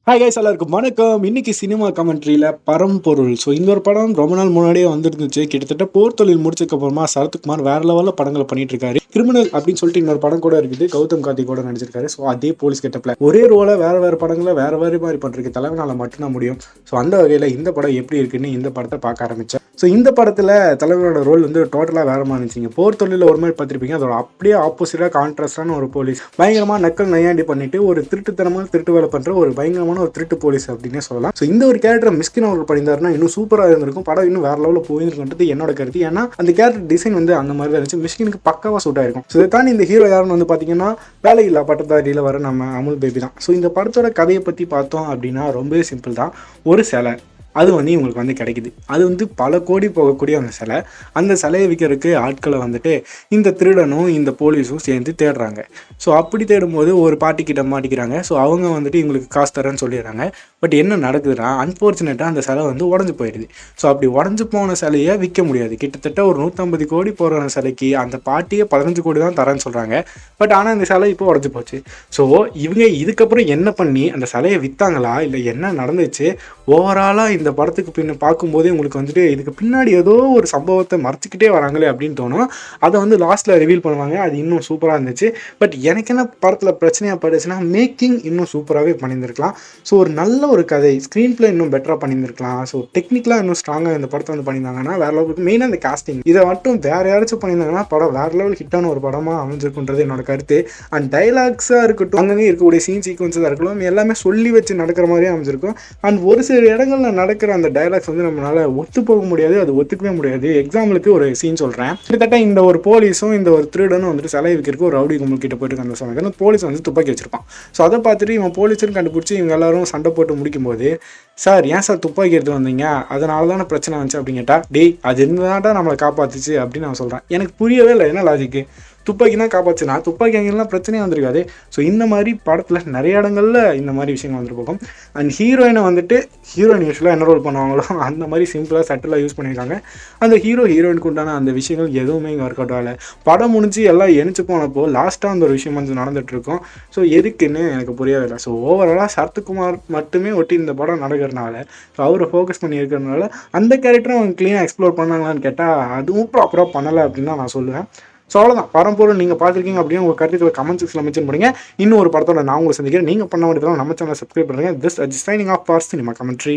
Hi guys, எல்லாருக்கும் வணக்கம். இன்னைக்கு சினிமா கமெண்ட்ரியில் பரம்பொருள். ஸோ இந்த ஒரு படம் ரொம்ப நாள் முன்னாடியே வந்துருந்துச்சு. கிட்டத்தட்ட போர் தொழில் முடிச்சதுக்கு அப்புறமா சரத்குமார் வேற லெவலில் படங்களை பண்ணிட்டு இருக்காரு. கிரிமினல் அப்படின்னு சொல்லிட்டு இன்னொரு படம் கூட இருக்குது. கௌதம் கார்த்திக் கூட நடிச்சிருக்காரு. ஸோ அதே போலீஸ் கெட்டப்ல ஒரே ரோலை வேற படங்களை வேற மாதிரி பண்றதுக்கு தலைவனால மட்டும்தான் முடியும். ஸோ அந்த வகையில் இந்த படம் எப்படி இருக்குன்னு இந்த படத்தை பார்க்க ஆரம்பிச்சேன். ஸோ இந்த படத்தில் தலைவனோட ரோல் வந்து டோட்டலாக வேற மாதிரி இருந்துச்சுங்க. போர் தொழிலில் ஒரு மாதிரி பார்த்துருப்பீங்க, அதோட அப்படியே ஆப்போசிட்டாக கான்ட்ராஸ்டான ஒரு போலீஸ். பயங்கரமாக நக்கல் நையாண்டி பண்ணிட்டு ஒரு திருட்டுத்தனமாக திருட்டு வேலை பண்ணுற ஒரு பயங்கரமான ஒரு திருட்டு போலீஸ் அப்படின்னே சொல்லலாம். ஸோ இந்த ஒரு கேரக்டர் மிஸ்கின் அவர்கள் பண்ணியிருந்தாருன்னா இன்னும் சூப்பராக இருந்திருக்கும். படம் இன்னும் வேற லெவலில் போயிருக்குன்றது என்னோட கருத்து. ஏன்னா அந்த கேரக்டர் டிசைன் வந்து அந்த மாதிரி தான் இருந்துச்சு. மிஸ்கினுக்கு பக்காவாக சூட் ஆயிருக்கும். ஸோ இதை தாண்டி இந்த ஹீரோ யாருன்னு வந்து பார்த்தீங்கன்னா வேலையில்லா பட்டதாரியில் வர நம்ம அமுல் பேபி தான். ஸோ இந்த படத்தோட கதையை பற்றி பார்த்தோம் அப்படின்னா ரொம்பவே சிம்பிள் தான். ஒரு சிலை அது வந்து இவங்களுக்கு வந்து கிடைக்குது. அது வந்து பல கோடி போகக்கூடிய அந்த சிலையை விற்கிறதுக்கு ஆட்களை வந்துட்டு இந்த திருடனும் இந்த போலீஸும் சேர்ந்து தேடுறாங்க. ஸோ அப்படி தேடும்போது ஒரு பாட்டிக்கிட்ட மாட்டிக்கிறாங்க. ஸோ அவங்க வந்துட்டு இவங்களுக்கு காசு தரேன்னு சொல்லிடுறாங்க. பட் என்ன நடக்குதுன்னா அன்ஃபார்ச்சுனேட்டாக அந்த சிலை வந்து உடஞ்சி போயிடுது. ஸோ அப்படி உடஞ்சி போன சிலையை விற்க முடியாது. கிட்டத்தட்ட ஒரு 150 கோடி போகிற சிலைக்கு அந்த பாட்டியை 15 கோடி தான் தரேன்னு சொல்கிறாங்க. பட் ஆனால் அந்த சிலை இப்போ உடஞ்சி போச்சு. ஸோ இவங்க இதுக்கப்புறம் என்ன பண்ணி அந்த சிலையை விற்றாங்களா இல்லை என்ன நடந்துச்சு, ஓவராலாக இந்த படத்துக்கு பின்ன பார்க்கும்போதே உங்களுக்கு வந்துட்டு இதுக்கு பின்னாடி ஏதோ ஒரு சம்பவத்தை மறைச்சிக்கிட்டே வராங்களே அப்படின்னு தோணும். அதை வந்து லாஸ்ட்டில் ரிவீல் பண்ணுவாங்க. அது இன்னும் சூப்பராக இருந்துச்சு. பட் எனக்கு என்ன படத்தில் பிரச்சனையாக பட்டுச்சுன்னா மேக்கிங் இன்னும் சூப்பராகவே பண்ணியிருந்திருக்கலாம். ஸோ ஒரு நல்ல ஒரு கதை, ஸ்க்ரீன் பிளே இன்னும் பெட்டராக பண்ணியிருந்திருக்கலாம். ஸோ டெக்னிக்கலாக இன்னும் ஸ்ட்ராங்காக இந்த படத்தை வந்து பண்ணியிருந்தாங்கன்னா வேறு லெவலுக்கு. மெயினாக இந்த காஸ்டிங் இதை மட்டும் வேறு யாராச்சும் பண்ணியிருந்தாங்கன்னா படம் வேறு லெவல் ஹிட்டான ஒரு படமாக அமைஞ்சிருக்குன்றது என்னோட கருத்து. அண்ட் டைலாக்ஸாக இருக்கட்டும், அங்கங்கே இருக்கக்கூடிய சீன் சீக்வன்ஸாக இருக்கட்டும், எல்லாமே சொல்லி வச்சு நடக்கிற மாதிரியே அமைஞ்சிருக்கும். அண்ட் ஒரு சில இடங்களில் நடக்கிற அந்த டைலாக்ஸ் வந்து நம்மளால ஒத்து போக முடியாது, அது ஒத்துக்கவே முடியாது. எக்ஸாம்பிளுக்கு ஒரு சீன் சொல்கிறேன். கிட்டத்தட்ட இந்த ஒரு போலீஸும் இந்த ஒரு திருடனும் வந்துட்டு சிலை விற்கிறதுக்கு ஒரு ரவுடி கும்பல் கிட்ட போயிட்டு அந்த சமயத்தில் அந்த போலீஸ் வந்து துப்பாக்கி வச்சிருப்பான். ஸோ அதை பார்த்துட்டு இவன் போலீஸ்னு கண்டுபிடிச்சி இவங்க எல்லாரும் சண்டை போட்டு முடிக்கும்போது, சார் ஏன் சார் துப்பாக்கி எடுத்து வந்தீங்க, அதனால தானே பிரச்சனை வந்துச்சு அப்படின்னு கேட்டால், டேய் அது இருந்தாட்டா நம்மளை காப்பாத்துச்சு அப்படின்னு நான் சொல்கிறேன். எனக்கு புரியவே இல்லை என்ன லாஜிக்கு. துப்பாக்கி தான் காப்பாச்சுனா துப்பாக்கி அங்கெல்லாம் பிரச்சனையே வந்திருக்காது. ஸோ இந்த மாதிரி படத்தில் நிறைய இடங்களில் இந்த மாதிரி விஷயங்கள் வந்துட்டு போகும். அண்ட் ஹீரோயினை வந்துட்டு ஹீரோயின் யூஸ்வலாக என்ன ரோல் பண்ணுவாங்களோ அந்த மாதிரி சிம்பிளாக சட்டிலாக யூஸ் பண்ணியிருக்காங்க. அந்த ஹீரோயினுக்கு உண்டான அந்த விஷயங்கள் எதுவுமே இங்கே ஒர்க் அவுட் ஆகலை. படம் முடிஞ்சு எல்லாம் எணிச்சு போனப்போ லாஸ்ட்டாக அந்த ஒரு விஷயம் வந்து நடந்துட்டு இருக்கும். ஸோ எதுக்குன்னு எனக்கு புரியவே இல்லை. ஸோ ஓவராலாக சரத்குமார் மட்டுமே ஒட்டி இந்த படம் நடக்கிறதுனால, ஸோ அவரை ஃபோக்கஸ் பண்ணி இருக்கிறதுனால அந்த கேரக்டரும் அவங்க க்ளீனாக எக்ஸ்ப்ளோர் பண்ணாங்களான்னு கேட்டால் அதுவும் ப்ராப்பராக பண்ணலை அப்படின்னு தான் நான் சொல்லுவேன். ஸோ அவ்வளோதான். பரம்பொருள் நீங்கள் பார்த்துருக்கீங்க அப்படின்னு உங்கள் கருத்துக்களை கமெண்ட் செக்ஷனில் மென்ஷன் பண்ணுங்க. இன்னும் ஒரு படத்தோட நான் உங்களை சந்திக்கிறேன். நீங்கள் பண்ண வேண்டியதெல்லாம் நம்ம சேனலை சப்ஸ்கிரைப் பண்ணுங்கள். This signing off for cinema commentary.